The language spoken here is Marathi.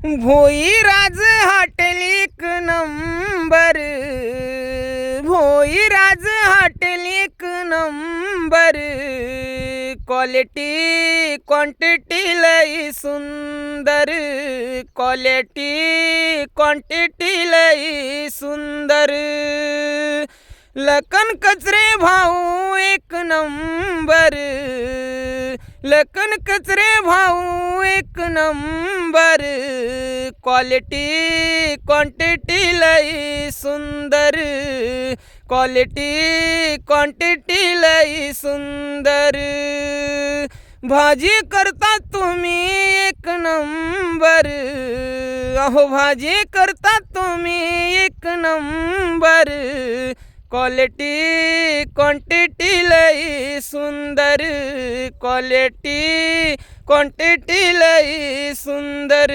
भोईराज हॉटेल एक नंबर, भोईराज हॉटेल एक नंबर, क्वालिटी क्वांटिटी लई सुंदर, क्वालिटी क्वांटिटी लई सुंदर। लखन कचरे भाऊ एक नंबर, लखन कचरे भाऊ एक नंबर, क्वालिटी क्वांटिटी लई सुंदर, क्वालिटी क्वांटिटी लई सुंदर। भाजी करता तुम्ही एक नंबर, अहो भाजी करता तुम्ही एक नंबर, क्वालिटी क्वांटिटी लई सुंदर, क्वालिटी क्वांटिटी लई सुंदर।